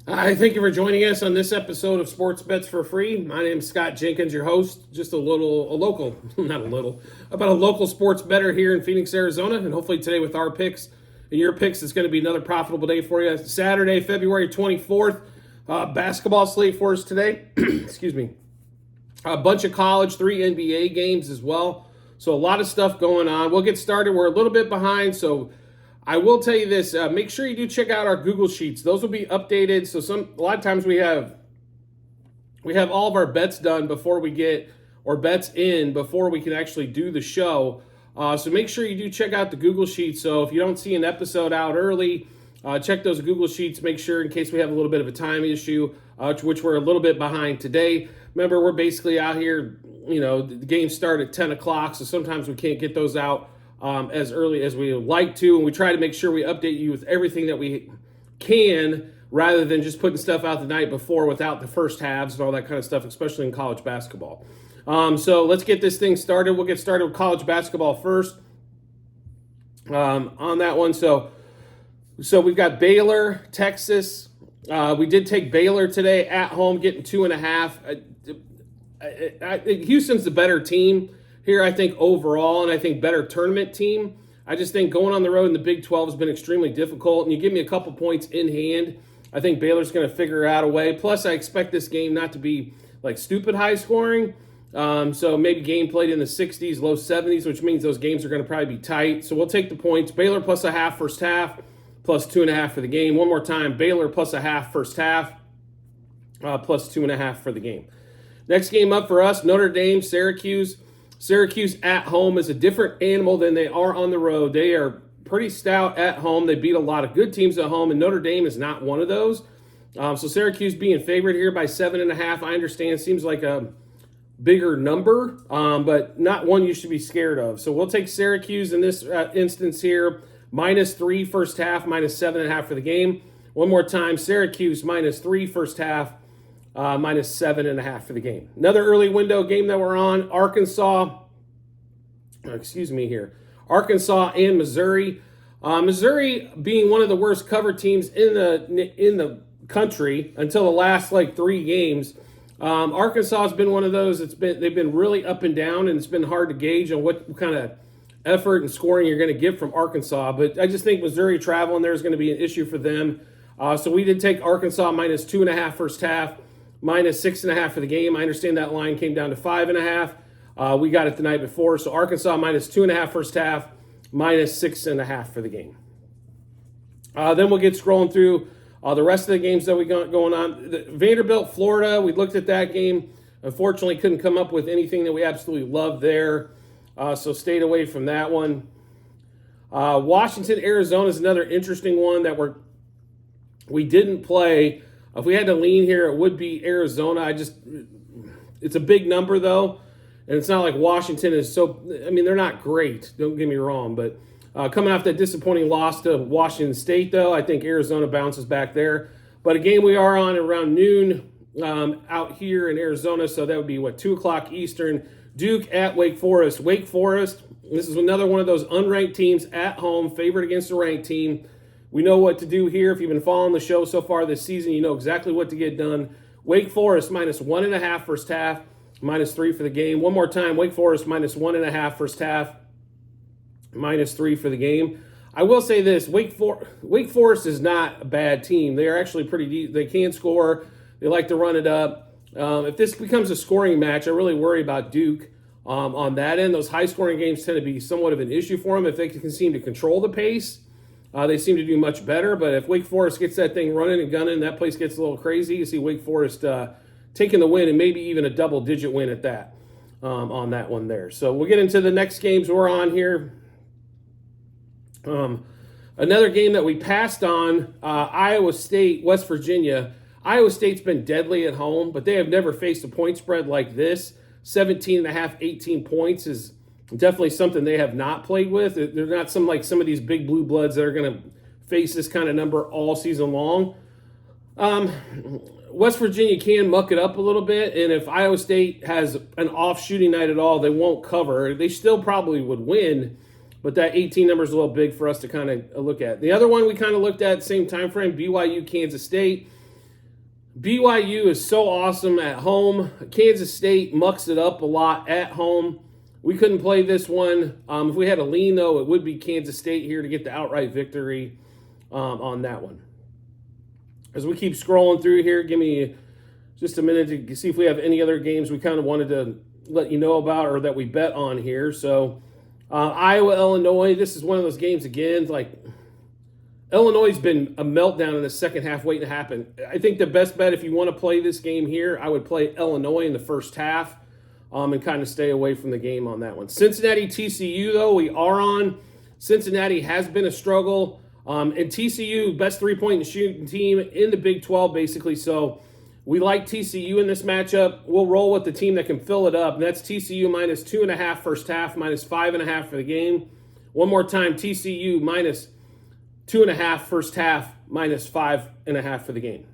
Hi, thank you for joining us on this episode of Sports Bets for Free. My name is Scott Jenkins, your host. Just a local, not a little, about a local sports bettor here in Phoenix, Arizona. And hopefully today with our picks and your picks, it's going to be another profitable day for you. Saturday, February 24th, basketball slate for us today. Excuse me. A bunch of college, 3 NBA games as well. So a lot of stuff going on. We'll get started. We're a little bit behind, so I will tell you this, make sure you do check out our Google Sheets. Those will be updated. So a lot of times we have all of our bets done before we get, or bets in before we can actually do the show. So make sure you do check out the Google Sheets. So if you don't see an episode out early, check those Google Sheets. Make sure in case we have a little bit of a time issue, which we're a little bit behind today. Remember, we're basically out here, the games start at 10 o'clock. So sometimes we can't get those out as early as we would like to, and we try to make sure we update you with everything that we can rather than just putting stuff out the night before without the first halves and all that kind of stuff, especially in college basketball. So let's get this thing started. We'll get started with college basketball first on that one. So we've got Baylor, Texas. We did take Baylor today at home, getting 2.5. Houston's the better team here, I think, overall, and I think better tournament team. I just think going on the road in the Big 12 has been extremely difficult, and you give me a couple points in hand, I think Baylor's going to figure out a way. Plus, I expect this game not to be like stupid high scoring, so maybe game played in the 60s, low 70s, which means those games are going to probably be tight. So we'll take the points. Baylor plus a half first half, plus 2.5 for the game. One more time, Baylor plus a half first half, plus 2.5 for the game. Next game up for us, Notre Dame, Syracuse. Syracuse at home is a different animal than they are on the road. They are pretty stout at home. They beat a lot of good teams at home, and Notre Dame is not one of those. So Syracuse being favored here by 7.5, I understand, seems like a bigger number, but not one you should be scared of. So we'll take Syracuse in this instance here, -3 first half, -7.5 for the game. One more time, Syracuse -3 first half, -7.5 for the game. Another early window game that we're on, Arkansas and Missouri. Missouri being one of the worst cover teams in the country until the last 3 games. Arkansas has been one of those. They've been really up and down, and it's been hard to gauge on what kind of effort and scoring you're going to get from Arkansas. But I just think Missouri traveling there is going to be an issue for them. So we did take Arkansas -2.5 first half, -6.5 for the game. I understand that line came down to 5.5. We got it the night before. So Arkansas -2.5 first half, -6.5 for the game. Then we'll get scrolling through the rest of the games that we got going on. Vanderbilt, Florida, we looked at that game. Unfortunately, couldn't come up with anything that we absolutely love there. So stayed away from that one. Washington, Arizona is another interesting one that we didn't play. If we had to lean here, it would be Arizona. It's a big number, though, and it's not like Washington is they're not great, don't get me wrong, but coming off that disappointing loss to Washington State, though, I think Arizona bounces back there. But a game we are on around noon out here in Arizona, so that would be, 2 o'clock Eastern, Duke at Wake Forest. Wake Forest, this is another one of those unranked teams at home, favored against a ranked team. We know what to do here. If you've been following the show so far this season, you know exactly what to get done. Wake Forest -1.5 first half, -3 for the game. One more time, Wake Forest -1.5 first half, -3 for the game. I will say this, Wake Forest is not a bad team. They are actually pretty deep. They can score. They like to run it up. If this becomes a scoring match, I really worry about Duke on that end. Those high-scoring games tend to be somewhat of an issue for them if they can seem to control the pace. They seem to do much better, but if Wake Forest gets that thing running and gunning, that place gets a little crazy. You see Wake Forest taking the win, and maybe even a double-digit win at that on that one there. So we'll get into the next games we're on here. Another game that we passed on, Iowa State, West Virginia. Iowa State's been deadly at home, but they have never faced a point spread like this. 17.5, 18 points is definitely something they have not played with. They're not some of these big blue bloods that are going to face this kind of number all season long. West Virginia can muck it up a little bit, and if Iowa State has an off shooting night at all, they won't cover. They still probably would win, but that 18 number is a little big for us to kind of look at. The other one we kind of looked at same time frame, BYU, Kansas State. BYU is so awesome at home. Kansas State mucks it up a lot at home. We couldn't play this one. If we had a lean, though, it would be Kansas State here to get the outright victory on that one. As we keep scrolling through here, give me just a minute to see if we have any other games we kind of wanted to let you know about or that we bet on here. So Iowa, Illinois, this is one of those games again, like Illinois has been a meltdown in the second half waiting to happen. I think the best bet if you want to play this game here, I would play Illinois in the first half and kind of stay away from the game on that one. Cincinnati, TCU, though, we are on. Cincinnati has been a struggle. And TCU, best three-point shooting team in the Big 12, basically. So we like TCU in this matchup. We'll roll with the team that can fill it up. And that's TCU minus 2.5 first half, minus 5.5 for the game. One more time, TCU minus 2.5 first half, minus 5.5 for the game.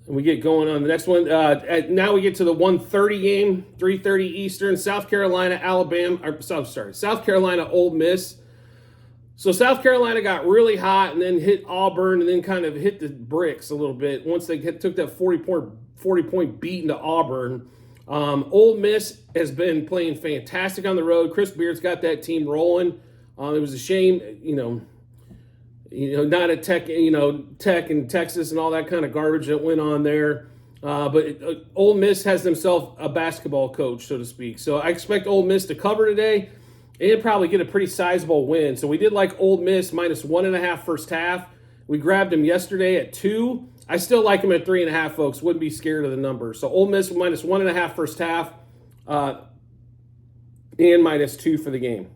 And we get going on the next one. Now we get to the 1:30 game, 3:30 Eastern. South Carolina, South Carolina, Ole Miss. So South Carolina got really hot and then hit Auburn and then kind of hit the bricks a little bit once they took that 40-point beat into Auburn. Ole Miss has been playing fantastic on the road. Chris Beard's got that team rolling. It was a shame, not at Tech, Tech and Texas and all that kind of garbage that went on there. But Ole Miss has themselves a basketball coach, so to speak. So I expect Ole Miss to cover today and probably get a pretty sizable win. So we did like Ole Miss minus 1.5 first half. We grabbed them yesterday at 2. I still like them at 3.5, folks. Wouldn't be scared of the number. So Ole Miss minus 1.5 first half and minus 2 for the game.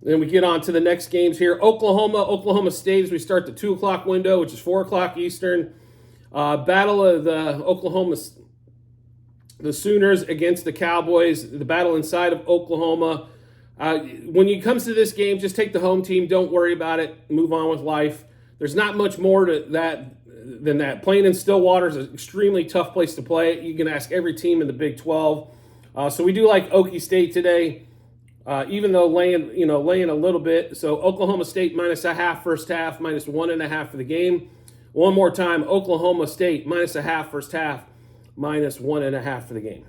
Then we get on to the next games here. Oklahoma State as we start the 2 o'clock window, which is 4 o'clock Eastern. Battle of the Sooners against the Cowboys. The battle inside of Oklahoma. When it comes to this game, just take the home team. Don't worry about it. Move on with life. There's not much more to that than that. Playing in Stillwater is an extremely tough place to play. You can ask every team in the Big 12. So we do like Okie State today. Even though laying a little bit. So Oklahoma State minus 0.5 first half, minus 1.5 for the game. One more time, Oklahoma State minus 0.5 first half, minus 1.5 for the game.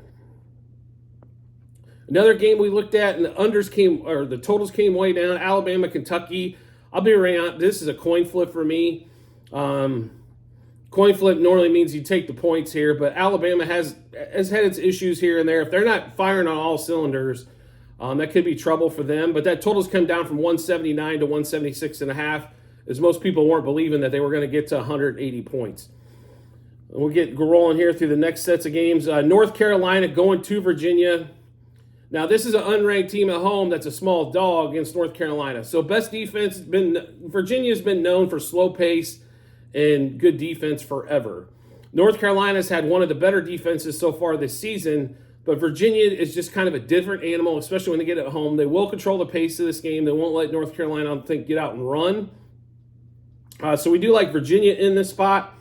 Another game we looked at, and the totals came way down. Alabama, Kentucky. I'll be right on. This is a coin flip for me. Coin flip normally means you take the points here, but Alabama has had its issues here and there. If they're not firing on all cylinders, that could be trouble for them. But that total's come down from 179 to 176.5, as most people weren't believing that they were going to get to 180 points. And we'll get rolling here through the next sets of games. North Carolina going to Virginia. Now, this is an unranked team at home that's a small dog against North Carolina. So best defense Virginia's been known for slow pace and good defense forever. North Carolina's had one of the better defenses so far this season, but Virginia is just kind of a different animal, especially when they get at home. They will control the pace of this game. They won't let North Carolina, get out and run. So we do like Virginia in this spot.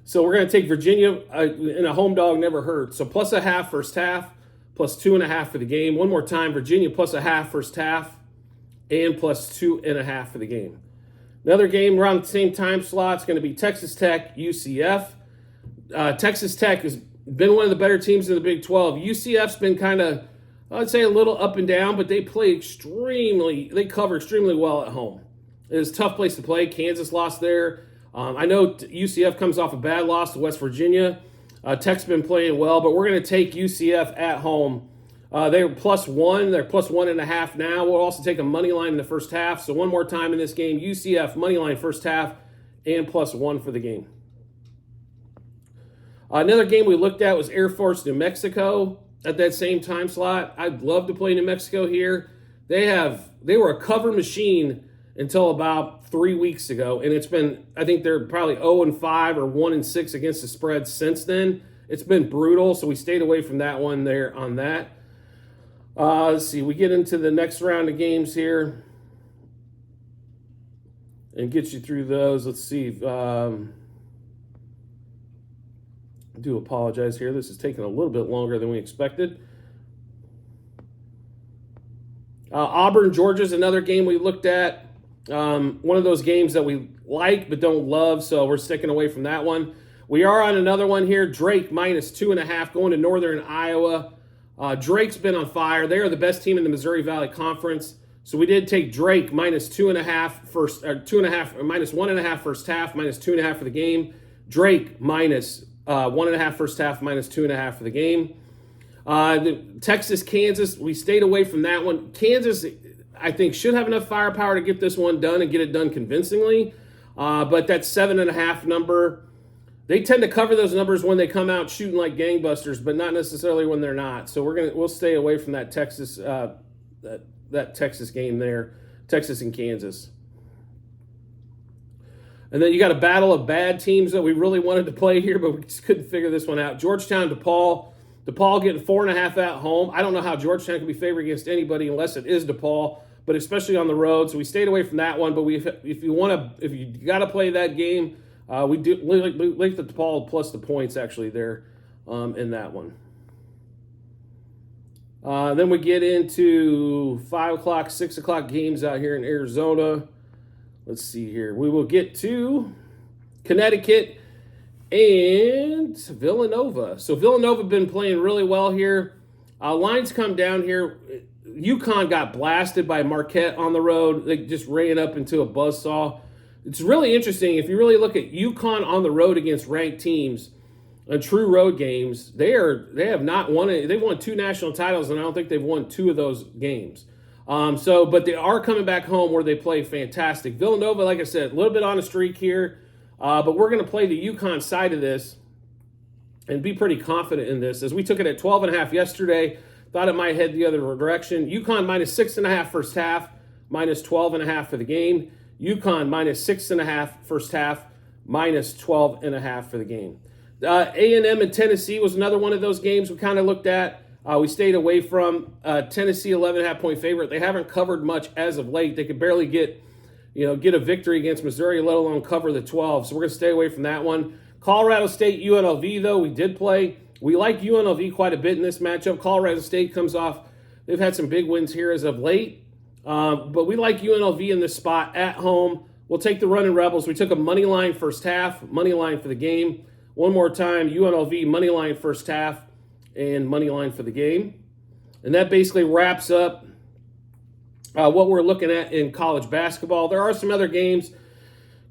So we're going to take Virginia in a home dog never hurts. So plus 0.5 first half, plus 2.5 for the game. One more time, Virginia plus 0.5 first half and plus 2.5 for the game. Another game around the same time slot is going to be Texas Tech, UCF. Texas Tech has been one of the better teams in the Big 12. UCF's been kind of, I'd say, a little up and down, but they cover extremely well at home. It's a tough place to play. Kansas lost there. I know UCF comes off a bad loss to West Virginia. Tech's been playing well, but we're going to take UCF at home. They were +1. They're +1.5 now. We'll also take a money line in the first half. So one more time in this game, UCF money line first half and +1 for the game. Another game we looked at was Air Force, New Mexico at that same time slot. I'd love to play New Mexico here. They were a cover machine until about 3 weeks ago, and it's been, I think they're probably 0-5 or 1-6 against the spread since then. It's been brutal, so we stayed away from that one there on that. Let's see, we get into the next round of games here and get you through those. Let's see. I do apologize here. This is taking a little bit longer than we expected. Auburn, Georgia is another game we looked at. One of those games that we like but don't love, so we're sticking away from that one. We are on another one here. Drake minus 2.5 going to Northern Iowa. Drake's been on fire. They are the best team in the Missouri Valley Conference. So we did take Drake minus 2.5 minus 1.5 first half, minus 2.5 for the game. Drake minus 1.5 first half, minus 2.5 for the game. The Texas, Kansas, we stayed away from that one. Kansas, I think, should have enough firepower to get this one done and get it done convincingly. But that 7.5 number, they tend to cover those numbers when they come out shooting like gangbusters, but not necessarily when they're not. So we'll stay away from that Texas that Texas game there, Texas and Kansas. And then you got a battle of bad teams that we really wanted to play here, but we just couldn't figure this one out. Georgetown, DePaul. DePaul getting 4.5 at home. I don't know how Georgetown can be favored against anybody unless it is DePaul, but especially on the road. So we stayed away from that one. But if you got to play that game, we like the DePaul plus the points actually there in that one. Then we get into 5 o'clock, 6 o'clock games out here in Arizona. Let's see here. We will get to Connecticut and Villanova. So Villanova been playing really well here. Lines come down here. UConn got blasted by Marquette on the road. They just ran up into a buzzsaw. It's really interesting. If you really look at UConn on the road against ranked teams, true road games, they have not won it. They've won 2 national titles, and I don't think they've won 2 of those games. But they are coming back home where they play fantastic. Villanova, like I said, a little bit on a streak here, but we're going to play the UConn side of this and be pretty confident in this. As we took it at 12.5 yesterday, thought it might head the other direction. UConn minus 6.5 first half, minus 12.5 for the game. UConn minus 6.5 first half, minus 12.5 for the game. A&M and Tennessee was another one of those games we kind of looked at. We stayed away from Tennessee 11.5 point favorite. They haven't covered much as of late. They could barely get a victory against Missouri, let alone cover the 12. So we're going to stay away from that one. Colorado State, UNLV, though, we did play. We like UNLV quite a bit in this matchup. Colorado State comes off. They've had some big wins here as of late. But we like UNLV in this spot at home. We'll take the Running Rebels. We took a money line first half, money line for the game. One more time, UNLV money line first half and money line for the game. And that basically wraps up what we're looking at in college basketball. There are some other games.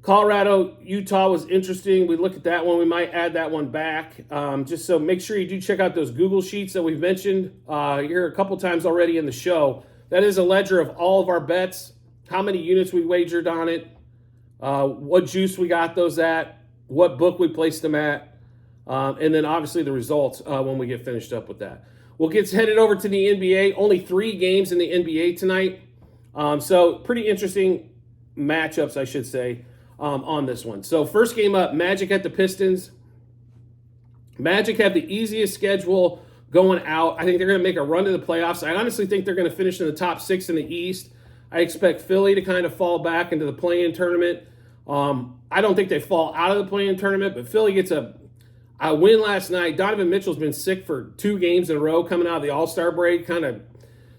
Colorado, Utah was interesting. We looked at that one. We might add that one back. Just so make sure you do check out those Google Sheets that we've mentioned here a couple times already in the show. That is a ledger of all of our bets, how many units we wagered on it, what juice we got those at, what book we placed them at, and then obviously the results when we get finished up with that. We'll get headed over to the NBA. Only 3 games in the NBA tonight. So pretty interesting matchups, I should say, on this one. So first game up, Magic at the Pistons. Magic have the easiest schedule going out. I think they're going to make a run to the playoffs. I honestly think they're going to finish in the top 6 in the East. I expect Philly to kind of fall back into the play-in tournament. I don't think they fall out of the play-in tournament, but Philly gets a win last night. Donovan Mitchell's been sick for 2 games in a row coming out of the All-Star break. Kind of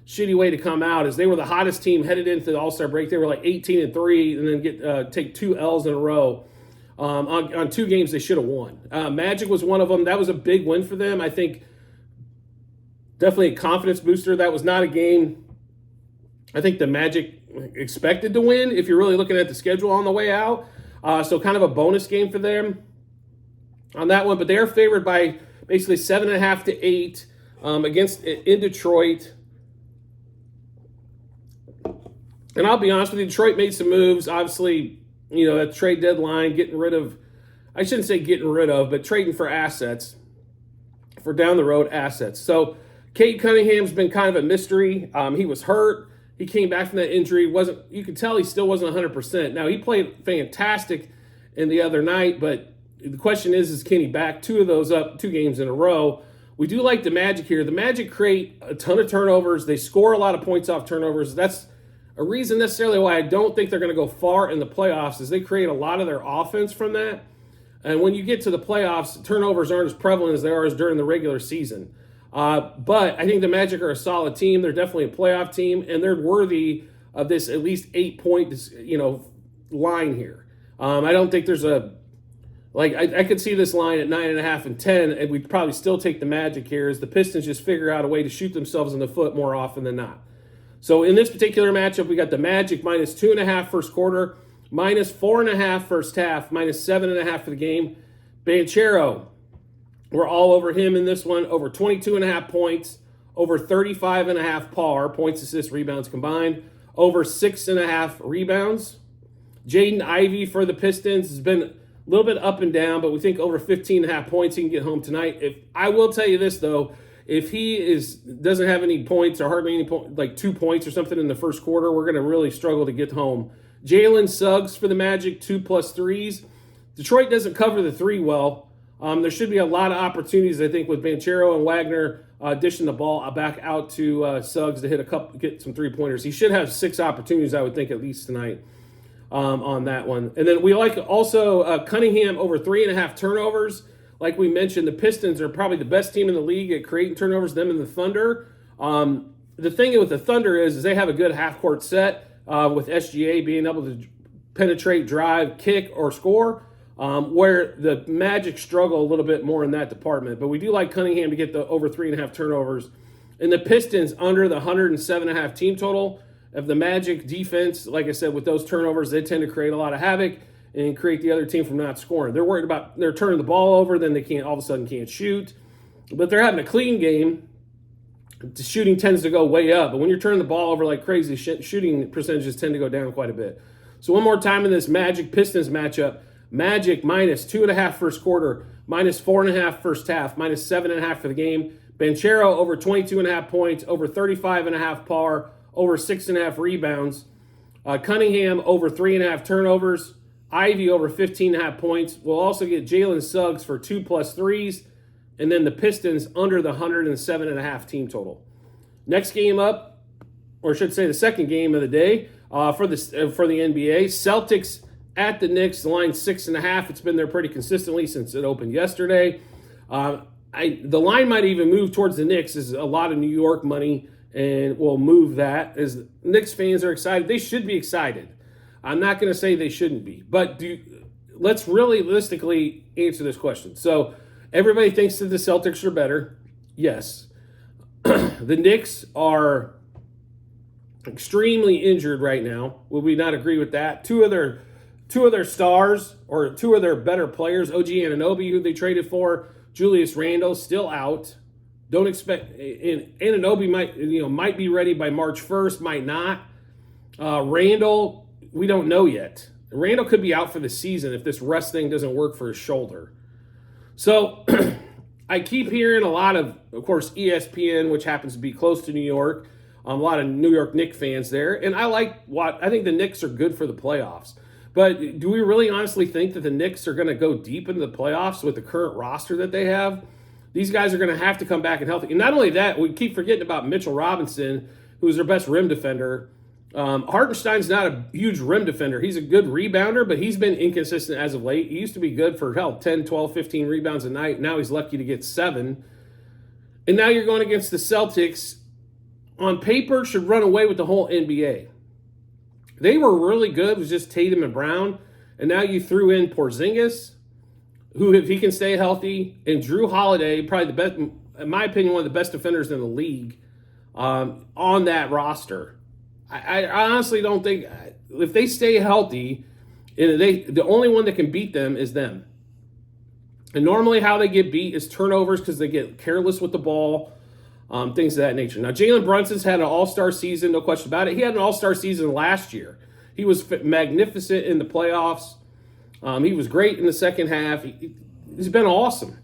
shitty way to come out, as they were the hottest team headed into the All-Star break. They were like 18-3 and then take 2 L's in a row on 2 games they should have won. Magic was one of them. That was a big win for them. I think definitely a confidence booster. That was not a game I think the Magic expected to win if you're really looking at the schedule on the way out. So kind of a bonus game for them on that one. But they are favored by basically 7.5 to 8 in Detroit. And I'll be honest with you, Detroit made some moves. Obviously, at the trade deadline, I shouldn't say getting rid of, but trading for assets, for down the road assets. So Cade Cunningham's been kind of a mystery. He was hurt. He came back from that injury. You could tell he still wasn't 100%. Now, he played fantastic in the other night, but the question is can he back 2 of those up 2 games in a row? We do like the Magic here. The Magic create a ton of turnovers. They score a lot of points off turnovers. That's a reason necessarily why I don't think they're going to go far in the playoffs, is they create a lot of their offense from that. And when you get to the playoffs, turnovers aren't as prevalent as they are during the regular season. But I think the Magic are a solid team. They're definitely a playoff team, and they're worthy of this at least 8-point, line here. I don't think there's I could see this line at 9.5 and 10, and we'd probably still take the Magic here as the Pistons just figure out a way to shoot themselves in the foot more often than not. So in this particular matchup, we got the Magic minus 2.5 first quarter, minus 4.5 first half, minus 7.5 for the game. Banchero, we're all over him in this one, over 22.5 points, over 35.5 par, points, assists, rebounds combined, over 6.5 rebounds. Jaden Ivey for the Pistons has been a little bit up and down, but we think over 15.5 points he can get home tonight. If I will tell you this though, if he doesn't have any points or hardly any points, like 2 points or something in the first quarter, we're going to really struggle to get home. Jalen Suggs for the Magic, 2+ threes. Detroit doesn't cover the three well. There should be a lot of opportunities, I think, with Banchero and Wagner dishing the ball back out to Suggs to get some three-pointers. He should have 6 opportunities, I would think, at least tonight on that one. And then we like also Cunningham over 3.5 turnovers. Like we mentioned, the Pistons are probably the best team in the league at creating turnovers, them and the Thunder. The thing with the Thunder is they have a good half-court set with SGA being able to penetrate, drive, kick, or score, where the Magic struggle a little bit more in that department. But we do like Cunningham to get the over 3.5 turnovers. And the Pistons under the 107.5 team total. Of the Magic defense, like I said, with those turnovers, they tend to create a lot of havoc and create the other team from not scoring. They're worried about they're turning the ball over, then they all of a sudden can't shoot. But they're having a clean game. The shooting tends to go way up. But when you're turning the ball over like crazy, shooting percentages tend to go down quite a bit. So one more time in this Magic-Pistons matchup, Magic minus 2.5 first quarter, minus 4.5 first half, minus 7.5 for the game. Banchero over 22.5 points, over 35.5 par, over 6.5 rebounds. Cunningham over 3.5 turnovers. Ivy over 15.5 points. We'll also get Jalen Suggs for 2+ threes. And then the Pistons under the 107.5 team total. Next game up, or I should say the second game of the day for the NBA. Celtics at the Knicks, the line 6.5. It's been there pretty consistently since it opened yesterday. The line might even move towards the Knicks as a lot of New York money, and we'll move that as Knicks fans are excited. They should be excited. I'm not going to say they shouldn't be, but let's realistically answer this question. So everybody thinks that the Celtics are better. Yes. The Knicks are extremely injured right now. Will we not agree with that? Two of their stars, or two of their better players, OG Anunoby, who they traded for, Julius Randle, still out. Don't expect, and Anunoby might be ready by March 1st, might not. Randle, we don't know yet. Randle could be out for the season if this rest thing doesn't work for his shoulder. So I keep hearing a lot of course, ESPN, which happens to be close to New York, a lot of New York Knicks fans there, and I think the Knicks are good for the playoffs. But do we really honestly think that the Knicks are going to go deep into the playoffs with the current roster that they have? These guys are going to have to come back and healthy. And not only that, we keep forgetting about Mitchell Robinson, who's their best rim defender. Hartenstein's not a huge rim defender. He's a good rebounder, but he's been inconsistent as of late. He used to be good for 10, 12, 15 rebounds a night. Now he's lucky to get 7. And now you're going against the Celtics. On paper, should run away with the whole NBA. They were really good. It was just Tatum and Brown. And now you threw in Porzingis, who, if he can stay healthy, and Drew Holiday, probably the best, in my opinion, one of the best defenders in the league on that roster. I honestly don't think, if they stay healthy, the only one that can beat them is them. And normally how they get beat is turnovers because they get careless with the ball, things of that nature. Now, Jalen Brunson's had an all-star season, no question about it. He had an all-star season last year. He was magnificent in the playoffs. He was great in the second half. He's been awesome.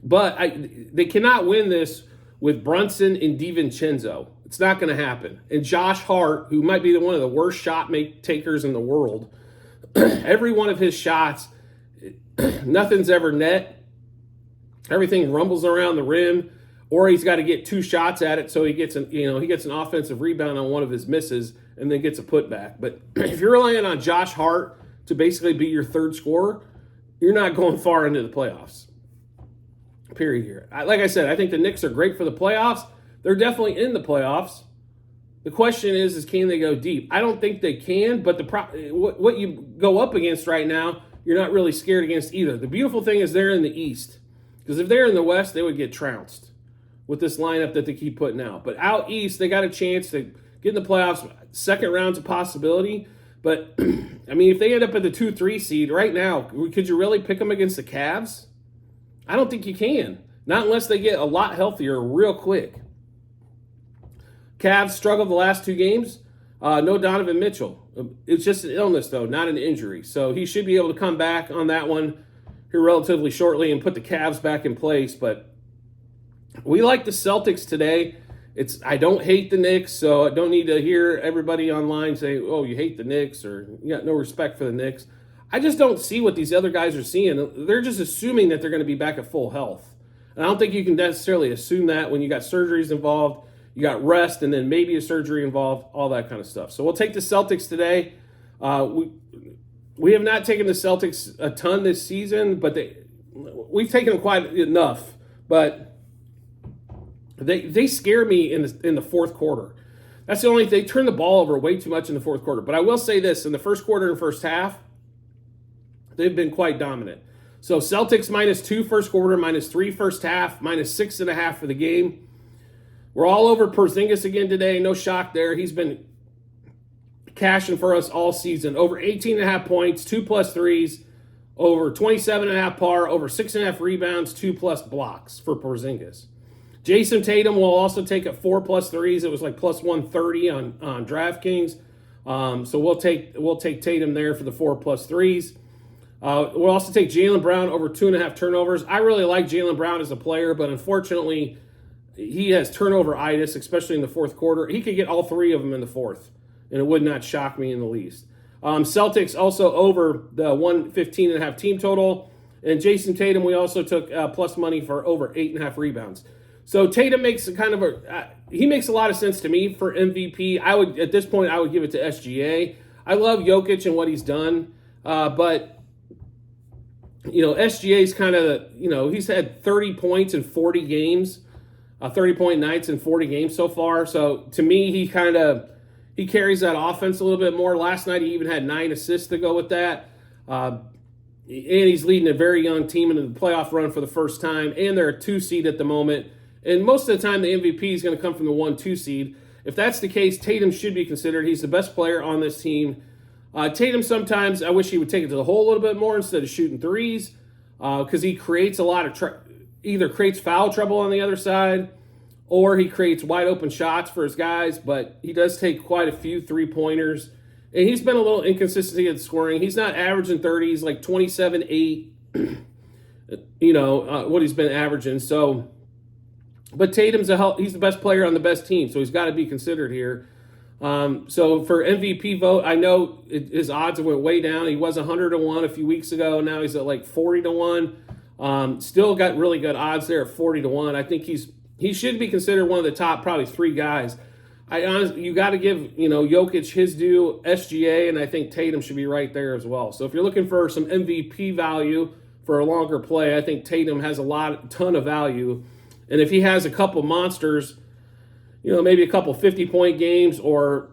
But they cannot win this with Brunson and DiVincenzo. It's not going to happen. And Josh Hart, who might be one of the worst shot takers in the world, every one of his shots, nothing's ever net. Everything rumbles around the rim, or he's got to get 2 shots at it, so he gets an offensive rebound on one of his misses and then gets a putback. But if you're relying on Josh Hart to basically be your third scorer, you're not going far into the playoffs. Period here. Like I said, I think the Knicks are great for the playoffs. They're definitely in the playoffs. The question is can they go deep? I don't think they can, but what you go up against right now, you're not really scared against either. The beautiful thing is they're in the East, because if they're in the West, they would get trounced with this lineup that they keep putting out. But out East, they got a chance to get in the playoffs. Second round's a possibility, but I mean, if they end up at the 2-3 seed right now, could you really pick them against the Cavs? I don't think you can. Not unless they get a lot healthier real quick. Cavs struggled the last 2 games. No Donovan Mitchell. It's just an illness, though, not an injury. So he should be able to come back on that one here relatively shortly and put the Cavs back in place. But we like the Celtics today. I don't hate the Knicks, so I don't need to hear everybody online say, oh, you hate the Knicks or you got no respect for the Knicks. I just don't see what these other guys are seeing. They're just assuming that they're going to be back at full health. And I don't think you can necessarily assume that when you got surgeries involved, you got rest, and then maybe a surgery involved, all that kind of stuff. So we'll take the Celtics today. We have not taken the Celtics a ton this season, but we've taken them quite enough. But they scare me in the fourth quarter. That's the only thing. They turn the ball over way too much in the fourth quarter. But I will say this, in the first quarter and first half, they've been quite dominant. So Celtics -2 first quarter, -3 first half, -6.5 for the game. We're all over Porzingis again today. No shock there. He's been cashing for us all season. Over 18.5 points, 2+ threes, over 27.5 par, over 6.5 rebounds, 2+ blocks for Porzingis. Jason Tatum will also take at 4+ threes. It was like +130 on DraftKings. So we'll take Tatum there for the 4+ threes. We'll also take Jaylen Brown over 2.5 turnovers. I really like Jaylen Brown as a player, but unfortunately, he has turnover-itis, especially in the fourth quarter. He could get all 3 of them in the fourth, and it would not shock me in the least. Celtics also over the 115.5 team total. And Jason Tatum, we also took plus money for over 8.5 rebounds. So Tatum makes he makes a lot of sense to me for MVP. At this point, I would give it to SGA. I love Jokic and what he's done, but SGA's kind of, he's had 30 points in 40 games, 30-point nights in 40 games so far. So to me, he carries that offense a little bit more. Last night, he even had 9 assists to go with that. And he's leading a very young team into the playoff run for the first time. And they're a 2 seed at the moment. And most of the time, the MVP is going to come from the 1-2 seed. If that's the case, Tatum should be considered. He's the best player on this team. Tatum, sometimes I wish he would take it to the hole a little bit more instead of shooting threes, because he creates a lot of either creates foul trouble on the other side, or he creates wide open shots for his guys. But he does take quite a few 3-pointers, and he's been a little inconsistency at scoring. He's not averaging 30. He's like 27-8. What he's been averaging. So, but Tatum's he's the best player on the best team, so he's got to be considered here. So for MVP vote, I know his odds went way down. He was 100-1 a few weeks ago. Now he's at like 40-1. Still got really good odds there at 40-1. I think he should be considered one of the top probably 3 guys. You got to give Jokic his due, SGA, and I think Tatum should be right there as well. So if you're looking for some MVP value for a longer play, I think Tatum has a ton of value. And if he has a couple monsters, maybe a couple 50-point games or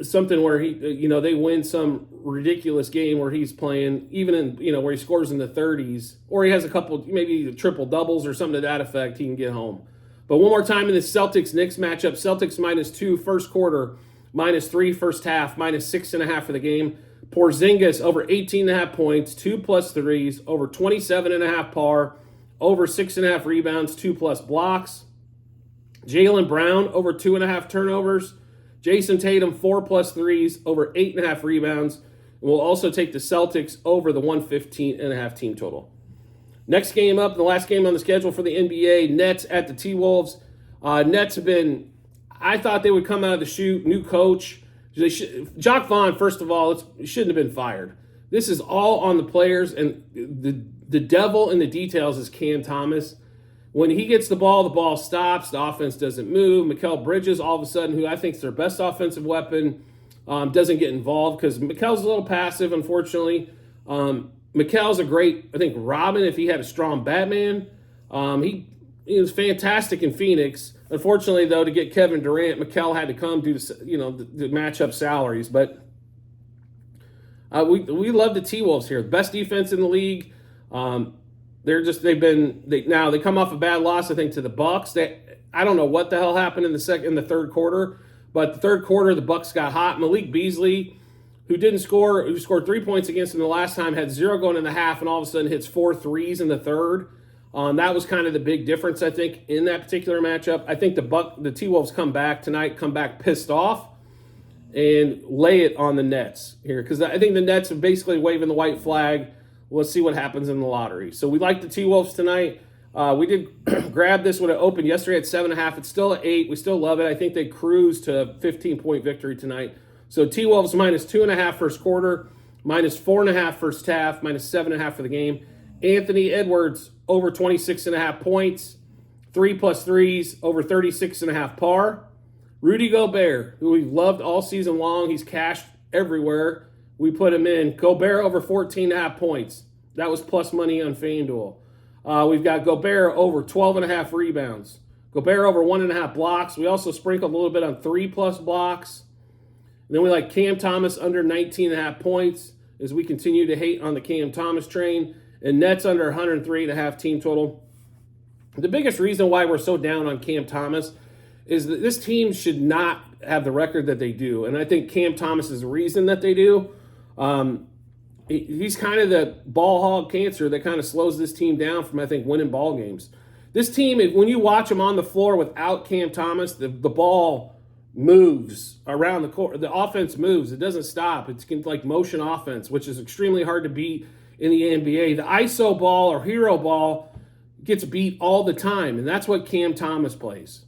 something where they win some ridiculous game where he's playing, even in, where he scores in the 30s, or he has a couple, maybe triple doubles or something to that effect, he can get home. But one more time in the Celtics-Knicks matchup, Celtics -2 first quarter, -3 first half, -6.5 for the game. Porzingis over 18.5 points, 2+ threes, over 27.5 par, over 6.5 rebounds, 2+ blocks. Jaylen Brown over 2.5 turnovers. Jason Tatum 4+ threes, over 8.5 rebounds. And we'll also take the Celtics over the 115.5 team total. Next game up, the last game on the schedule for the NBA, Nets at the T-Wolves. Nets have been, I thought they would come out of the chute, new coach. Jacque Vaughn, first of all, shouldn't have been fired. This is all on the players, and the devil in the details is Cam Thomas. When he gets the ball stops, the offense doesn't move. Mikal Bridges, all of a sudden, who I think is their best offensive weapon, doesn't get involved because Mikal's a little passive, unfortunately. Mikal's a great, I think, Robin if he had a strong Batman. he was fantastic in Phoenix. Unfortunately, though, to get Kevin Durant, Mikal had to come due to the matchup salaries. But we love the T-Wolves here. Best defense in the league. They come off a bad loss, I think, to the Bucks. I don't know what the hell happened in the third quarter, but the third quarter the Bucks got hot. Malik Beasley, who scored 3 points against them the last time, had 0 going in the half, and all of a sudden hits 4 threes in the third. That was kind of the big difference, I think, in that particular matchup. I think the T-Wolves come back pissed off, and lay it on the Nets here, because I think the Nets are basically waving the white flag. Let's see what happens in the lottery. So we like the T-Wolves tonight. We did grab this when it opened yesterday at 7.5. It's still at 8. We still love it. I think they cruise to a 15-point victory tonight. So T-Wolves minus 2.5 first quarter, minus 4.5 first half, minus 7.5 for the game. Anthony Edwards over 26.5 points, 3 plus threes, over 36.5 par. Rudy Gobert, who we've loved all season long, he's cashed everywhere. We put him in. Gobert over 14.5 points. That was plus money on FanDuel. We've got Gobert over 12.5 rebounds. Gobert over 1.5 blocks. We also sprinkled a little bit on 3+ blocks. And then we like Cam Thomas under 19.5 points as we continue to hate on the Cam Thomas train. And Nets under 103.5 team total. The biggest reason why we're so down on Cam Thomas is that this team should not have the record that they do. And I think Cam Thomas is the reason that they do. He's kind of the ball hog cancer that kind of slows this team down from, I think, winning ball games. This team, when you watch him on the floor without Cam Thomas, the ball moves around the court. The offense moves. It doesn't stop. It's like motion offense, which is extremely hard to beat in the NBA. The ISO ball or hero ball gets beat all the time, and that's what Cam Thomas plays.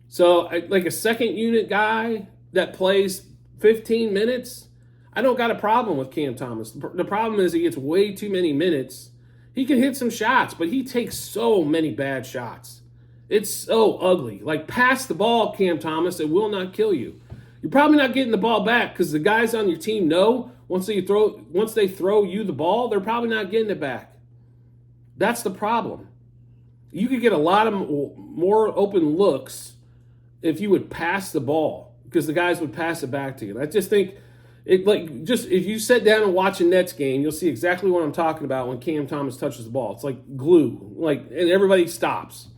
So, like a second unit guy that plays 15 minutes, I don't got a problem with Cam Thomas. The problem is he gets way too many minutes. He can hit some shots, but he takes so many bad shots. It's so ugly. Like, pass the ball, Cam Thomas. It will not kill you. You're probably not getting the ball back because the guys on your team know once they throw you the ball, they're probably not getting it back. That's the problem. You could get a lot of more open looks if you would pass the ball because the guys would pass it back to you. And I just think if you sit down and watch a Nets game, you'll see exactly what I'm talking about when Cam Thomas touches the ball. It's like glue, and everybody stops.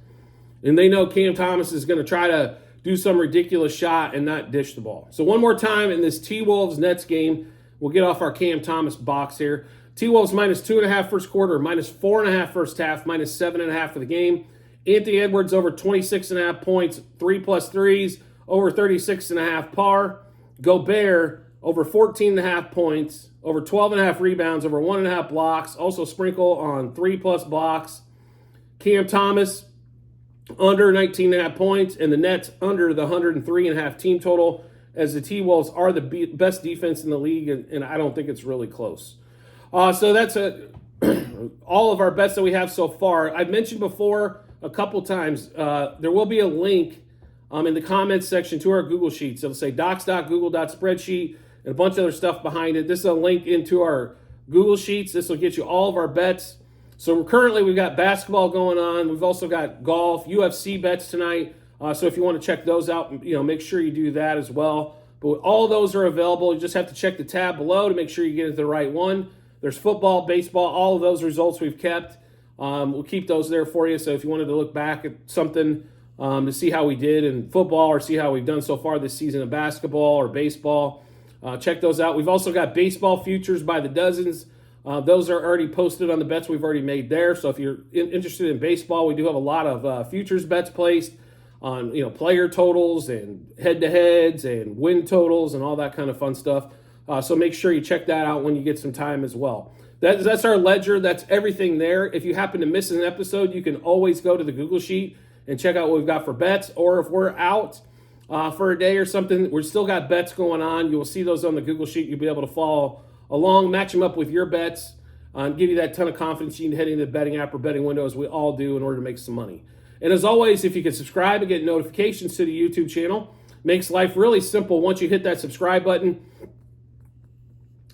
And they know Cam Thomas is going to try to do some ridiculous shot and not dish the ball. So one more time in this T-Wolves Nets game, we'll get off our Cam Thomas box here. T-Wolves minus 2.5 first quarter, minus 4.5 first half, minus 7.5 for the game. Anthony Edwards over 26.5 points, 3+ threes, over 36.5 par. Gobert over 14.5 points, over 12.5 rebounds, over 1.5 blocks. Also sprinkle on 3+ blocks. Cam Thomas under 19.5 points, and the Nets under the 103.5 team total, as the T-Wolves are the best defense in the league, and I don't think it's really close. So that's all of our bets that we have so far. I've mentioned before a couple times, there will be a link in the comments section to our Google Sheets. It'll say docs.google.spreadsheet and a bunch of other stuff behind it. This is a link into our Google Sheets. This will get you all of our bets. So we've got basketball going on. We've also got golf, UFC bets tonight. So if you want to check those out, make sure you do that as well. But all those are available. You just have to check the tab below to make sure you get into the right one. There's football, baseball, all of those results we've kept. We'll keep those there for you. So if you wanted to look back at something to see how we did in football or see how we've done so far this season in basketball or baseball, check those out. We've also got baseball futures by the dozens. Those are already posted on the bets we've already made there. So if you're interested in baseball, we do have a lot of futures bets placed on player totals and head-to-heads and win totals and all that kind of fun stuff. So make sure you check that out when you get some time as well. That's our ledger. That's everything there. If you happen to miss an episode, you can always go to the Google Sheet and check out what we've got for bets. Or if we're out for a day or something, we've still got bets going on. You'll see those on the Google Sheet. You'll be able to follow along, match them up with your bets, give you that ton of confidence you can head into the betting app or betting window, as we all do, in order to make some money. And as always, if you can subscribe and get notifications to the YouTube channel, makes life really simple. Once you hit that subscribe button,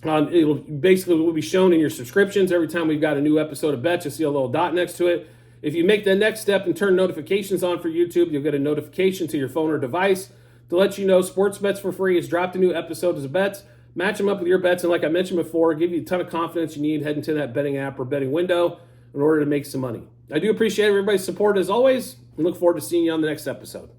will be shown in your subscriptions. Every time we've got a new episode of bets, you'll see a little dot next to it. If you make the next step and turn notifications on for YouTube, you'll get a notification to your phone or device to let you know Sports Bets for Free has dropped a new episode of bets. Match them up with your bets, and like I mentioned before, give you a ton of confidence you need heading to that betting app or betting window in order to make some money. I do appreciate everybody's support as always, and look forward to seeing you on the next episode.